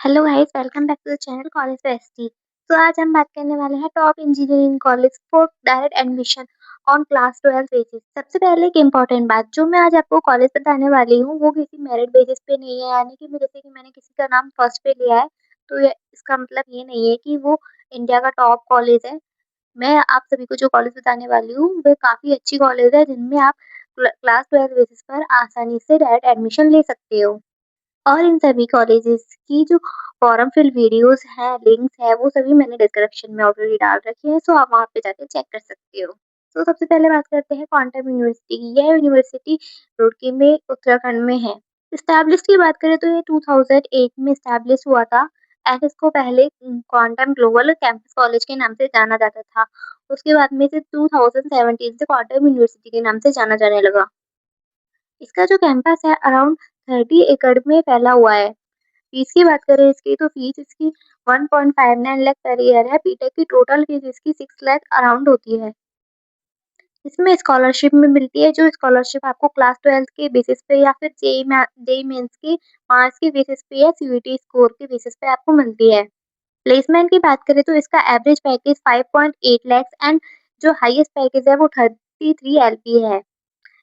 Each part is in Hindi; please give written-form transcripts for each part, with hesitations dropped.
Hello guys, welcome back to the channel college bestie. तो आज हम बात करने वाले हैं top engineering college for direct admission on class 12 basis. सबसे पहले एक इम्पॉर्टेंट बात, जो मैं आज आपको कॉलेज बताने वाली हूँ वो किसी मेरिट बेसिस पे नहीं है, यानी कि जैसे कि मैंने किसी का नाम फर्स्ट पे लिया है तो ये इसका मतलब ये नहीं है कि वो इंडिया का टॉप कॉलेज है। मैं आप सभी को जो कॉलेज बताने वाली हूँ वो काफ़ी अच्छी कॉलेज है, जिनमें आप क्लास 12 बेसिस पर आसानी से डायरेक्ट एडमिशन ले सकते हो। और इन सभी कॉलेजेस की जो फॉर्म फिल वीडियोस हैं, लिंक्स हैं, वो सभी मैंने डिस्क्रिप्शन में ऑलरेडी डाल रखे हैं, सो आप वहाँ पे जाके चेक कर सकते हो। तो सबसे पहले बात करते हैं क्वांटम यूनिवर्सिटी की। यह यूनिवर्सिटी रुड़की में उत्तराखंड में है। एस्टैब्लिश की बात करें तो ये 2008 में एस्टैब्लिश हुआ था एंड इसको पहले क्वांटम ग्लोबल कैंपस कॉलेज के नाम से जाना जाता था। उसके बाद में से 2017 से क्वांटम यूनिवर्सिटी के नाम से जाना जाने लगा। इसका जो कैंपस है अराउंड 30 एकड़ में फैला हुआ है। फीस की बात करें इसकी तो फीस इसकी 1.59 लाख पर ईयर है। बीटेक की टोटल फीस इसकी 6 लाख अराउंड होती है। इसमें स्कॉलरशिप में मिलती है, जो स्कॉलरशिप आपको क्लास 12 के बेसिस पे या फिर जेईई मेंस के मार्क्स के बेसिस पे या सीयूईटी स्कोर के बेसिस पे आपको मिलती है। प्लेसमेंट की बात करें तो इसका एवरेज पैकेज 5.8 लाख एंड जो हाईएस्ट पैकेज है वो 33 एलपी है।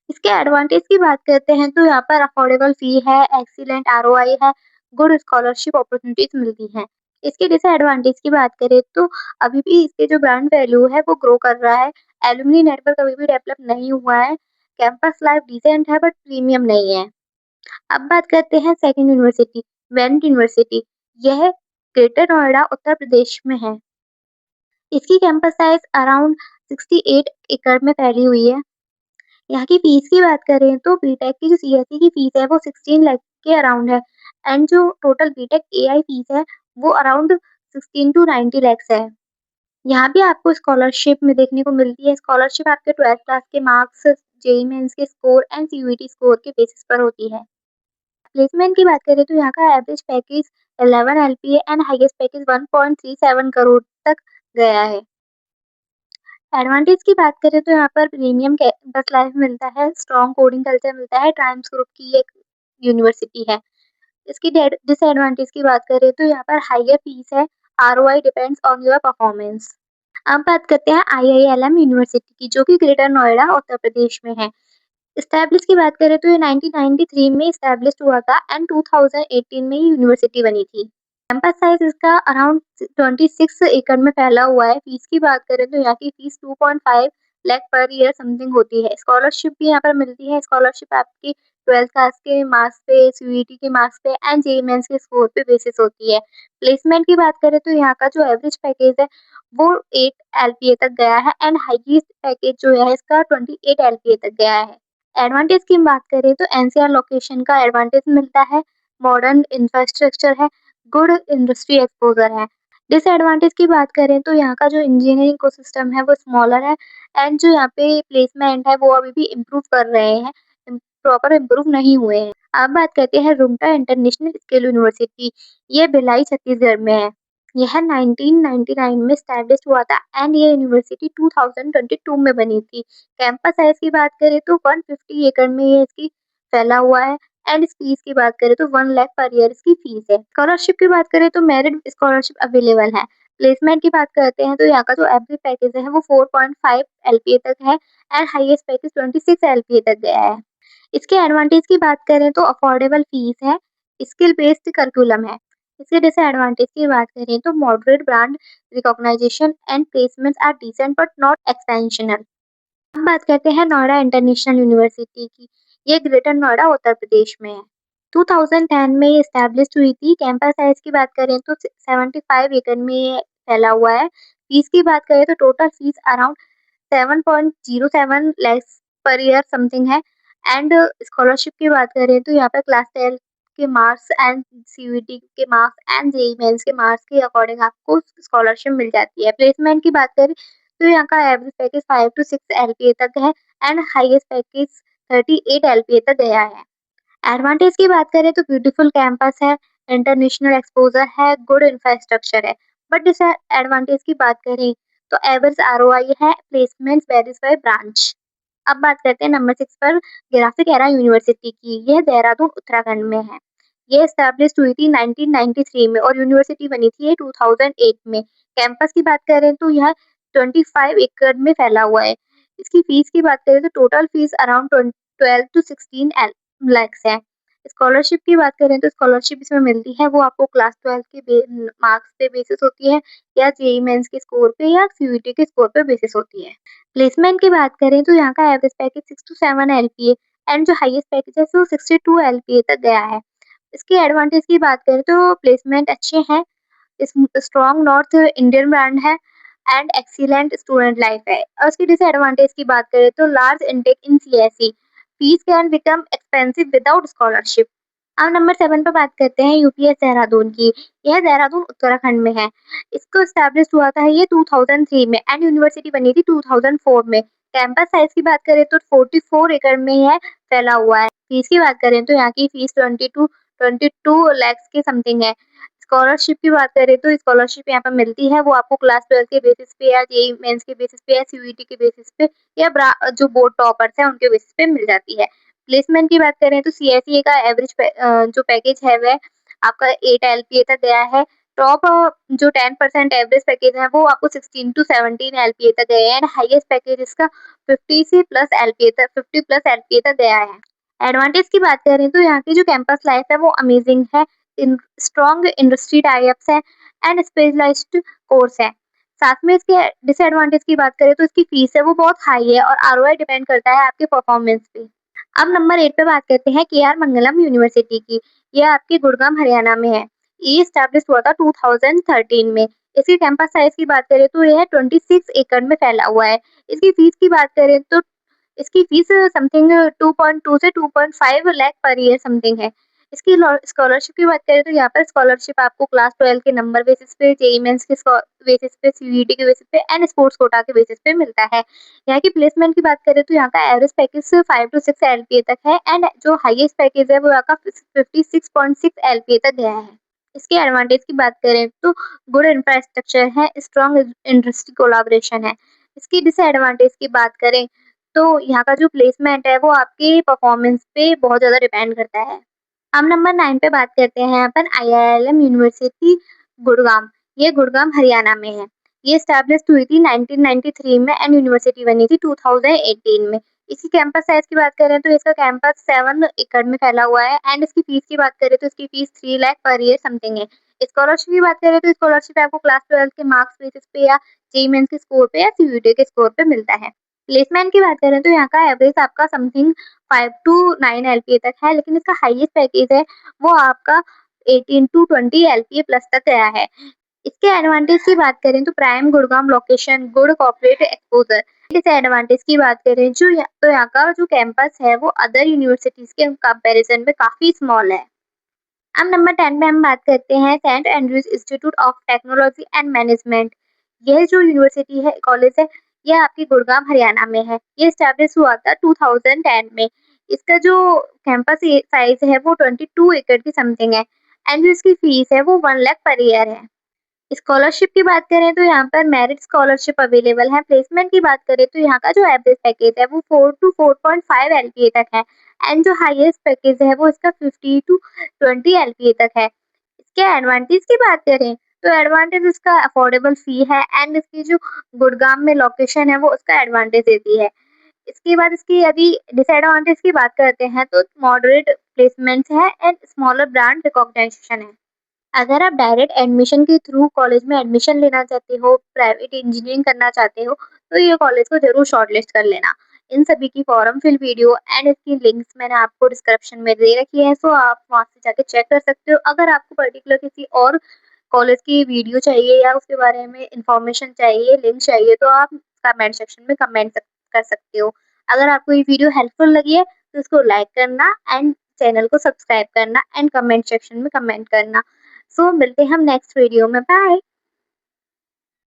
इसके एडवांटेज की बात करते हैं तो यहाँ पर अफोर्डेबल फी है, एक्सीलेंट आरओआई है, गुड स्कॉलरशिप अपॉर्चुनिटीज मिलती हैं। इसके डिसएडवांटेज की बात करें तो अभी भी इसके जो ब्रांड वैल्यू है वो ग्रो कर रहा है। एलुमनी नेटवर्क अभी भी डेवलप नहीं हुआ है। कैंपस लाइफ डिसेंट है बट प्रीमियम नहीं है। अब बात करते हैं सेकंड यूनिवर्सिटी, वेनिट यूनिवर्सिटी। यह ग्रेटर नोएडा उत्तर प्रदेश में है। इसकी कैंपस साइज अराउंड 68 एकड़ में फैली हुई है। यहाँ की फीस की बात करें तो बीटेक की जो सीएसई की फीस है वो 16 लाख के अराउंड है एंड जो टोटल बीटेक एआई फीस है वो अराउंड 16 टू 90 लैक्स है। यहाँ भी आपको स्कॉलरशिप में देखने को मिलती है। स्कॉलरशिप आपके 12th क्लास के मार्क्स, जेईई मेंस के स्कोर एंड सीयूईटी स्कोर के बेसिस पर होती है। प्लेसमेंट की बात करें तो यहाँ का average package 11 LPA and highest package 1.37 crore तक गया है। एडवांटेज की बात करें तो यहाँ पर प्रीमियम कैंपस लाइफ मिलता है, स्ट्रॉन्ग कोडिंग कल्चर मिलता है, टाइम्स ग्रुप की एक यूनिवर्सिटी है। इसकी डिसएडवांटेज की बात करें तो यहाँ पर हायर फीस है, ROI depends on your performance. अब बात करते हैं आईआईएलएम यूनिवर्सिटी की, जो कि ग्रेटर नोएडा उत्तर प्रदेश में है। एस्टैब्लिश की बात करें तो ये 1993 में एस्टैब्लिश हुआ था एंड 2018 में ये यूनिवर्सिटी बनी थी। कैंपस साइज इसका अराउंड 26 एकड़ में फैला हुआ है। फीस की बात करें तो यहाँ की fees 2.5 lakh per year something होती है। स्कॉलरशिप भी यहाँ पर मिलती है। स्कॉलरशिप आपकी 12th क्लास के मार्क्स पे, सीयूईटी के मार्क्स पे एंड जेईई मेंस के स्कोर पे बेसिस होती है। प्लेसमेंट की बात करें तो यहाँ का जो एवरेज पैकेज है वो 8 एलपीए तक गया है एंड हाईएस्ट पैकेज जो है इसका 28 एलपीए तक गया है। एडवांटेज की बात करें तो एनसीआर लोकेशन का एडवांटेज मिलता है, मॉडर्न इंफ्रास्ट्रक्चर है, गुड इंडस्ट्री एक्सपोजर है। डिसएडवांटेज की बात करें तो यहाँ का जो इंजीनियरिंग इकोसिस्टम है वो स्मॉलर है एंड जो यहाँ पे प्लेसमेंट है वो अभी भी इम्प्रूव कर रहे हैं, प्रॉपर इम्प्रूव नहीं हुए हैं। अब बात करते हैं रुमटा इंटरनेशनल स्किल यूनिवर्सिटी। ये भिलाई छत्तीसगढ़ में है। यह 1999 में स्टैब्लिश हुआ था एंड ये यूनिवर्सिटी 2022 में बनी थी। कैंपस साइज की बात करें तो 150 एकड़ में ये इसकी फैला हुआ है एंड इस फीस की बात करें तो 1 लाख पर ईयर इसकी फीस है। स्कॉलरशिप की बात करें तो मेरिट स्कॉलरशिप अवेलेबल है। प्लेसमेंट की बात करते हैं तो यहाँ का जो एवरेज पैकेज है वो 4.5 एलपीए तक है एंड हाईएस्ट पैकेज 26 एलपीए तक गया है। इसके एडवांटेज की बात करें तो अफोर्डेबल फीस है, स्किल बेस्ड करिकुलम है। इसके डिसएडवांटेज की बात करें तो moderate brand recognisation and placements are decent but not exceptional. हम बात करते हैं नोएडा इंटरनेशनल यूनिवर्सिटी की। ये ग्रेटर नोएडा उत्तर प्रदेश में है। 2010 में ये एस्टैब्लिश हुई थी। कैंपस साइज की बात करें तो 75 एकड़ में ये फैला हुआ है। फीस की बात करें तो total fees around 7.07 lakhs per year something है एंड स्कॉलरशिप की बात करें तो यहाँ पर क्लास 12 के मार्क्स एंड सीयूईटी के मार्क्स एंड जेईई मेंस के मार्क्स के अकॉर्डिंग आपको स्कॉलरशिप मिल जाती है। प्लेसमेंट की बात करें तो यहाँ का एवरेज पैकेज 5 टू 6 एलपीए तक है एंड हाईएस्ट पैकेज 38 एलपीए तक गया है। एडवांटेज की बात करें तो ब्यूटीफुल कैंपस है, इंटरनेशनल एक्सपोजर है, गुड इंफ्रास्ट्रक्चर है। बट डिसएडवांटेज की बात करें तो एवरेज आरओआई है, प्लेसमेंट वेरीज बाय ब्रांच। अब बात करते हैं नंबर 6 पर ग्राफिक एरा यूनिवर्सिटी की। यह देहरादून उत्तराखंड में है। ये एस्टैब्लिश्ड हुई थी 1993 में और यूनिवर्सिटी बनी थी ये 2008 में। कैंपस की बात करें तो यह 25 एकड़ में फैला हुआ है। इसकी फीस की बात करें तो total fees around 12 to 16 lakhs है। स्कॉलरशिप की बात करें तो स्कॉलरशिप इसमें मिलती है वो आपको क्लास 12 के मार्क्स पे बेसिस होती है या जेईई मेंस के स्कोर पे या सीयूईटी के स्कोर पे बेसिस होती है। प्लेसमेंट की बात करें तो यहाँ का average package 6 to 7 LPA and जो हाईएस्ट पैकेज है वो 62 एलपीए तक गया है। इसके एडवांटेज की बात करें तो प्लेसमेंट अच्छे हैं, इस स्ट्रॉन्ग नॉर्थ इंडियन ब्रांड है एंड एक्सीलेंट स्टूडेंट लाइफ है। और उसकी डिसएडवांटेज की बात करें तो large intake in CSE, fees can become expensive without scholarship. अब नंबर 7 पर बात करते हैं यूपीएस देहरादून की। यह देहरादून उत्तराखंड में है। इसको एस्टैब्लिश हुआ था ये 2003 में एंड यूनिवर्सिटी बनी थी 2004 में। कैंपस साइज की बात करें तो 44 एकड़ में यह फैला हुआ है। फीस की बात करें तो यहाँ की फीस 22 लैक्स के समथिंग है। स्कॉलरशिप की बात करें तो स्कॉलरशिप यहाँ पर मिलती है वो आपको क्लास 12 के बेसिस पे या जेईई मेंस के बेसिस पे या सीयूईटी के बेसिस पे या जो बोर्ड टॉपर्स हैं उनके बेसिस पे मिल जाती है। प्लेसमेंट की बात करें तो सीएसई का एवरेज जो पैकेज है वह आपका 8 एलपीए तक गया है। टॉप जो 10% एवरेज पैकेज है वो आपको 16 टू 17 एलपीए तक गए हैं एंड हाईएस्ट पैकेज इसका 50 प्लस एलपीए तक गया है। एडवांटेज की बात करें तो यहाँ की जो कैंपस लाइफ है वो अमेजिंग है, स्ट्रॉन्ग इंडस्ट्री टाइप्स है एंड स्पेशलाइज्ड कोर्स है। साथ में इसके डिसएडवांटेज की बात करें तो इसकी फीस है वो बहुत हाई है और आरओआई डिपेंड करता है आपके परफॉर्मेंस पे। अब नंबर 8 पे बात करते हैं केआर मंगलम यूनिवर्सिटी की। यह आपके गुड़गांव हरियाणा में है। ये एस्टैब्लिश हुआ था 2013 में। इसकी कैंपस साइज की बात करें तो यह 26 एकड़ में फैला हुआ है। इसकी फीस की बात करें तो इसकी फीस समथिंग 2.2 से 2.5 लाख पर ईयर समथिंग है। इसकी स्कॉलरशिप की बात करें तो यहाँ पर स्कॉलरशिप आपको क्लास 12 के नंबर बेसिस पे, जेईई मेंस के बेसिस पे, सीयूईटी के बेसिस पे एंड स्पोर्ट्स कोटा के बेसिस पे मिलता है। यहाँ की प्लेसमेंट की बात करें तो यहाँ का एवरेज पैकेज 5 टू 6 एलपीए तक है एंड जो हाईएस्ट पैकेज है वो यहाँ का 56.6 एलपीए तक गया है। इसके एडवांटेज की बात करें तो गुड इंफ्रास्ट्रक्चर है, स्ट्रॉन्ग इंडस्ट्री कोलाबोरेशन है। इसकी डिसएडवांटेज की बात करें तो यहाँ का जो प्लेसमेंट है वो आपके परफॉर्मेंस पे बहुत ज़्यादा डिपेंड करता है। हम नंबर 9 पे बात करते हैं अपन आईआईएलएम यूनिवर्सिटी गुड़गांव। ये गुड़गांव हरियाणा में है। ये एस्टैब्लिश्ड हुई थी 1993 में एंड यूनिवर्सिटी बनी थी 2018 में। इसकी कैंपस साइज की बात करें तो इसका कैंपस 7 एकड़ में फैला हुआ है एंड इसकी फीस की बात करें तो इसकी fees 3 lakh per year something है। स्कॉलरशिप की बात करें तो स्कॉलरशिप आपको क्लास 12 के मार्क्स बेसिस पे या जेईई मेंस के स्कोर पे या सीयूईटी के स्कोर पे मिलता है। प्लेसमेंट की बात करें तो यहाँ का एवरेज आपका समथिंग 5 टू 9 एलपीए तक है लेकिन इसका हाईएस्ट पैकेज है वो आपका 18 टू 20 एलपीए प्लस तक गया है। इसके एडवांटेज की बात करें तो prime Gurgaon location, good corporate exposure. Disadvantage की बात करें तो यहाँ का जो कैंपस है वो अदर यूनिवर्सिटीज के कंपैरिजन में काफी स्मॉल है। अब नंबर 10 पे हम बात करते हैं saint Andrews institute of technology and management. यह जो यूनिवर्सिटी है, कॉलेज है, यह आपकी गुड़गांव हरियाणा में है। ये स्टैब्लिश हुआ था 2010 में। इसका जो कैंपस साइज है वो 22 एकड़ की समथिंग है एंड जो इसकी फीस है वो 1 लाख पर ईयर है। स्कॉलरशिप की बात करें तो यहाँ पर मेरिट स्कॉलरशिप अवेलेबल है। प्लेसमेंट की बात करें तो यहाँ का जो एवरेज पैकेज है वो 4 टू 4.5 एलपीए तक है एंड जो हाईएस्ट पैकेज है वो इसका 50 टू 20 एलपीए तक है। इसके एडवांटेज की बात करें तो एडवांटेज इसका अफोर्डेबल फी है एंड इसकी जो गुड़गांव में लोकेशन है वो उसका एडवांटेज देती है। इसके बाद इसकी यदि डिसएडवांटेज की बात करते हैं तो मॉडरेट प्लेसमेंट है एंड स्मॉलर ब्रांड रिकॉग्निशन है। अगर आप डायरेक्ट एडमिशन के थ्रू कॉलेज में एडमिशन लेना चाहते हो, प्राइवेट इंजीनियरिंग करना चाहते हो, तो ये कॉलेज को ज़रूर शॉर्टलिस्ट कर लेना। इन सभी की फॉर्म फिल वीडियो एंड इसकी लिंक्स मैंने आपको डिस्क्रिप्शन में दे रखी है, सो आप वहाँ से जाके चेक कर सकते हो। अगर आपको पर्टिकुलर किसी और कॉलेज की वीडियो चाहिए या उसके बारे में इंफॉर्मेशन चाहिए, लिंक चाहिए, तो आप कमेंट सेक्शन में कमेंट कर सकते हो। अगर आपको ये वीडियो हेल्पफुल लगी है, तो इसको लाइक करना एंड चैनल को सब्सक्राइब करना एंड कमेंट सेक्शन में कमेंट करना। सो मिलते हैं हम नेक्स्ट वीडियो में। बाय।